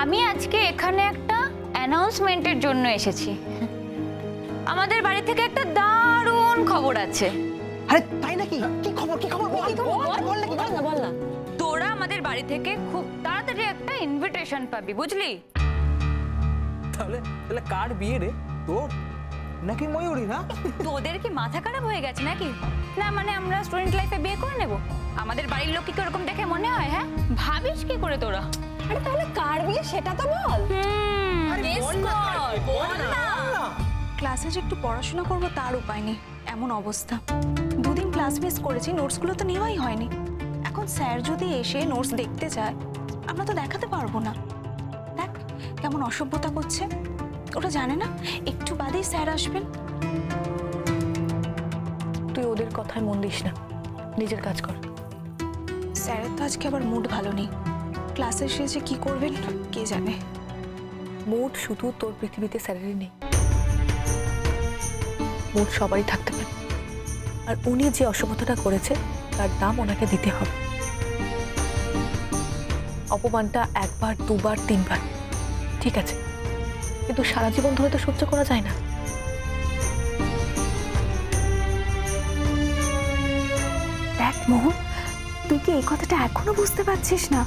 আমি আজকে এখানে একটা অ্যানাউন্সমেন্টের জন্য এসেছি। আমাদের বাড়ি থেকে একটা দারুণ খবর আছে। আরে তাই নাকি? কি খবর? কি খবর? বল না। তোরা আমাদের বাড়ি থেকে খুব তাড়াতাড়ি একটা ইনভিটেশন পাবি, বুঝলি? তাহলে কার বিয়ে রে? তোর নাকি ময়ূরী? না তোদের কি মাথা খারাপ হয়ে গেছে নাকি? না মানে আমরা স্টুডেন্ট লাইফে বিয়ে করে নেব? আমাদের বাড়ির লোক কি এরকম দেখে মনে হয়? হ্যাঁ, ভাবিস কি করে তোরা? আরে তাহলে কার বিয়ে সেটা তো বল। ক্লাসে যে একটু পড়াশোনা করবো তার উপায় নেই, এমন অবস্থা। দুদিন ক্লাস মিস করেছি, নোটসগুলো তো নেওয়াই হয়নি। এখন স্যার যদি এসে নোটস দেখতে চায়, আমরা তো দেখাতে পারবো না। দেখ কেমন অসভ্যতা করছে, ওটা জানে না একটু বাদেই স্যার আসবেন। তুই ওদের কথায় মন দিস না, নিজের কাজ কর। স্যারের তো আজকে আবার মুড ভালো নেই, ক্লাসে এসে যে কি করবেন কে জানে। মুড শুধু তোর পৃথিবীতে স্যারেরই নেই, মুড সবারই থাকতে পারে। আর উনি যে অসভ্যতাটা করেছে তার দাম ওনাকে দিতে হবে। অপমানটা একবার, দুবার, তিনবার ঠিক আছে, কিন্তু সারা জীবন ধরে তো সহ্য করা যায় না। দেখ মোহন, তুই কি এই কথাটা এখনো বুঝতে পারছিস না?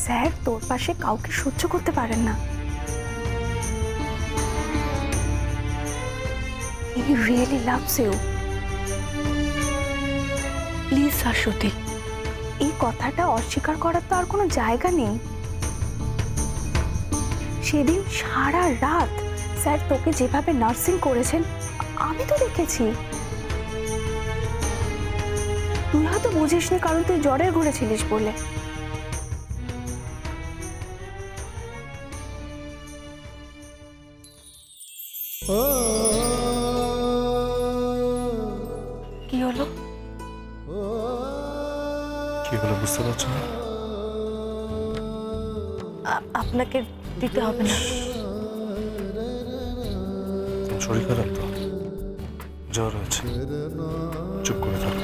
স্যার তোর পাশে কাউকে সহ্য করতে পারেন না। He really loves you. Please Shashwati, এই কথাটা অস্বীকার করার তো আর কোনো জায়গা নেই। সেদিন সারা রাত স্যার তোকে যেভাবে নার্সিং করেছেন আমি তো দেখেছি। তুই হয়তো বুঝিসনি কারণ তুই জ্বরের ঘরে ছিলিস বলে। কি হলো? কি হলো বুঝতে পারছো না? আপনাকে দিতে হবে না। শরীর খারাপ তো, জ্বর হয়েছে, চুপ করে থাকো।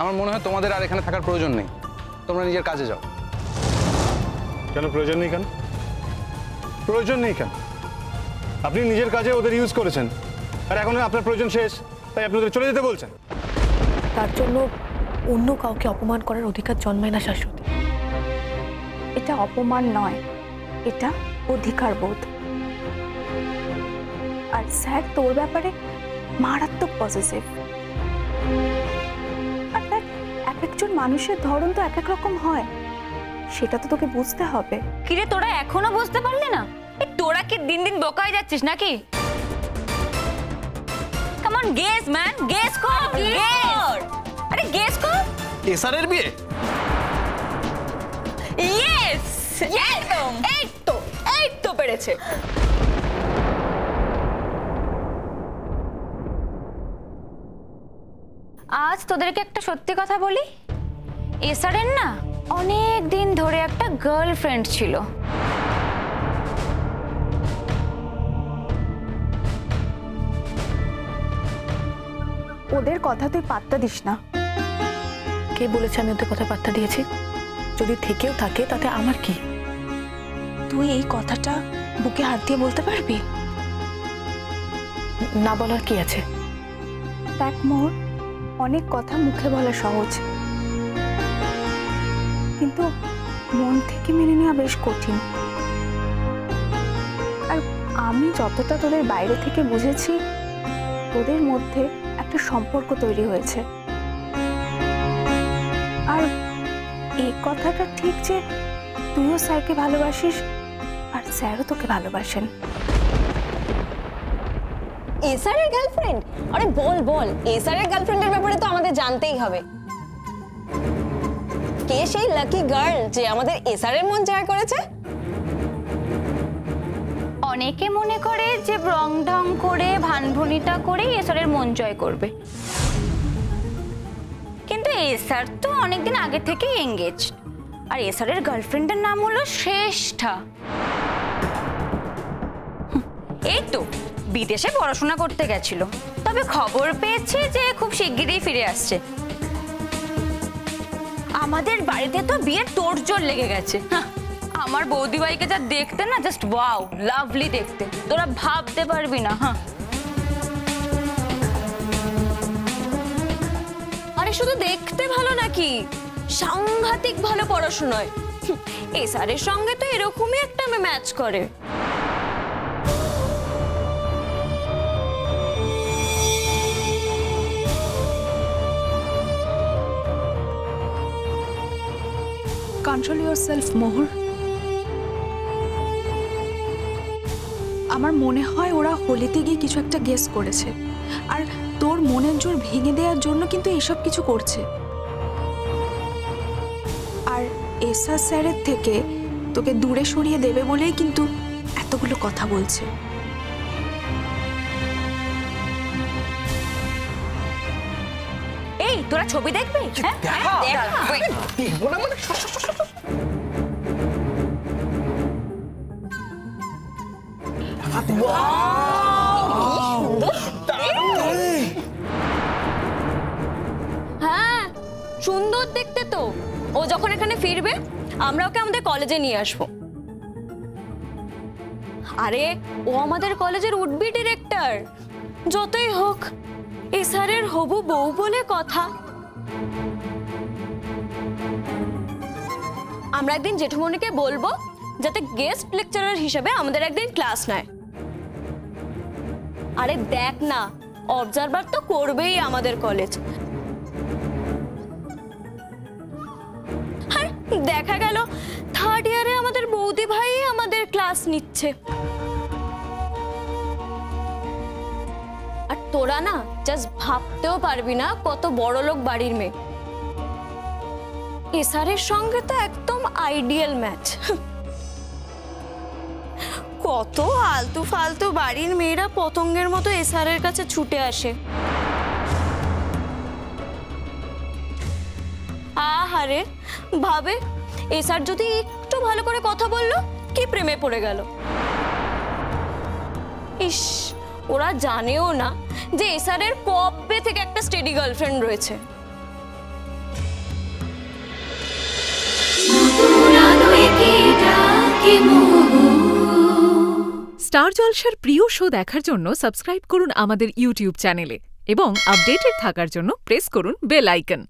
আমার মনে হয় তোমাদের আর এখানে থাকার প্রয়োজন নেই, তোমরা নিজের কাজে যাও। কেন প্রয়োজন নেই? কেন প্রয়োজন নেই? কেন আপনি নিজের কাজে ওদের ইউজ করেছেন, আর এখন আপনার প্রয়োজন শেষ, তাই আপনি ওদের চলে যেতে বলছেন। তার জন্য অন্য কাউকে অপমান করার অধিকার জন্মায় না শাশ্বতী। এটা অপমান নয়, এটা অধিকার বোধ। আর স্যার তোর ব্যাপারে মারাত্মক পজিটিভ। আর দেখ, এক একজন মানুষের ধরন তো এক এক রকম হয়, সেটা তো তোকে বুঝতে হবে। কিরে তোরা এখনো বুঝতে পারলি না? এই তোরা কি দিন দিন বোকা হয়ে যাচ্ছিস নাকি? Come on, guess man, guess কর, গেস। আরে গেস কর। এসআরের বিয়ে? ইয়েস, একদম। এই তো পেরেছে। আজ তোদেরকে একটা সত্যি কথা বলি, এসআরের না অনেক দিন ধরে একটা গার্লফ্রেন্ড ছিল। ওদের কথা তুই পাত্তা দিস না। কে বলেছে আমি ওদের কথা পাত্তা দিয়েছি? যদি থেকেও থাকে তাতে আমার কি? তুই এই কথাটা বুকে হাত দিয়ে বলতে পারবি? না বলার কি আছে? দেখ মোর, অনেক কথা মুখে বলা সহজ, কিন্তু মন থেকে মেনে নেওয়া বেশ কঠিন। আর আমি যতটা তোদের বাইরে থেকে বুঝেছি, তোদের মধ্যে একটা সম্পর্ক তৈরি হয়েছে। আর এই কথাটা ঠিক যে তুইও স্যারকে ভালোবাসিস আর স্যারও তোকে ভালোবাসেন। এসআরের গার্লফ্রেন্ড? আরে বল বল, এসআরের গার্লফ্রেন্ডের ব্যাপারে তো আমাদের জানতেই হবে। কে সেই লাকি গার্ল যে আমাদের এসআরের মন জয় করেছে? অনেকে মনে করে যে রং ঢং করে ভানভুনিটা করে এসআরের মন জয় করবে, কিন্তু এসআর তো অনেকদিন আগে থেকেই এঙ্গেজ। আর এসআরের গার্লফ্রেন্ডের নাম হলো শ্রেষ্ঠা। এই তো বিদেশে পড়াশোনা করতে গেছিল, তবে খবর পেয়েছি যে খুব শিগগিরই ফিরে আসছে। আমাদের বাড়িতে তো বিয়ের তোড়জোড় লেগে গেছে। আমার বৌদি ভাইকে যা দেখতে না, জাস্ট ওয়াও, লাভলি দেখতে, তোরা ভাবতে পারবি না। হ্যাঁ, আরে শুধু দেখতে ভালো নাকি, সাংঘাতিক ভালো পড়াশোনায়। এই স্যারের সঙ্গে তো এরকমই একটা ম্যাচ করে। কন্ট্রোল ইয়োরসেলফ মোহর। আমার মনে হয় ওরা হোলিতে গিয়ে কিছু একটা গেস করেছে, আর তোর মনের জোর ভেঙে দেওয়ার জন্য কিন্তু এসব কিছু করছে। আর এসআর স্যারের থেকে তোকে দূরে সরিয়ে দেবে বলেই কিন্তু এতগুলো কথা বলছে। এই তোরা ছবি দেখবি? হ্যাঁ, দেখ না। দেখবো না মানে হ্যাঁ, সুন্দর দেখতে তো। ও যখন এখানে ফিরবে আমরা ওকে আমাদের কলেজে নিয়ে আসবো। আরে ও আমাদের কলেজের উডবি ডিরেক্টর। যতই হোক এই স্যারের হবু বউ বলে কথা। আমরা একদিন জেঠুমনিকে বলবো যাতে গেস্ট লেকচারার হিসেবে আমাদের একদিন ক্লাস নেয়। আরে দেখ না, অবজারভার তো করবেই আমাদের কলেজ। আর দেখা গেল থার্ড ইয়ারে আমাদের বৌদি ভাই আমাদের ক্লাস নিচ্ছে। আর তোরা না জাস্ট ভাবতেও পারবি না কত বড় লোক বাড়ির মেয়ে। এসআরের সঙ্গে তো একদম আইডিয়াল ম্যাচ। কত আলতু ফালতু বাড়ির মেয়েরা পতঙ্গের মতো এসআরের কাছে ছুটে আসে। আহারে ভাবে, এসআর যদি একটু ভালো করে কথা বললো কি প্রেমে পড়ে গেল। ইস, ওরা জানেও না যে এসআরের কবে থেকে একটা স্টেডি গার্লফ্রেন্ড রয়েছে। স্টার জলসার প্রিয় শো দেখার জন্য সাবস্ক্রাইব করুন আমাদের ইউটিউব চ্যানেলে এবং আপডেটেড থাকার জন্য প্রেস করুন বেল আইকন।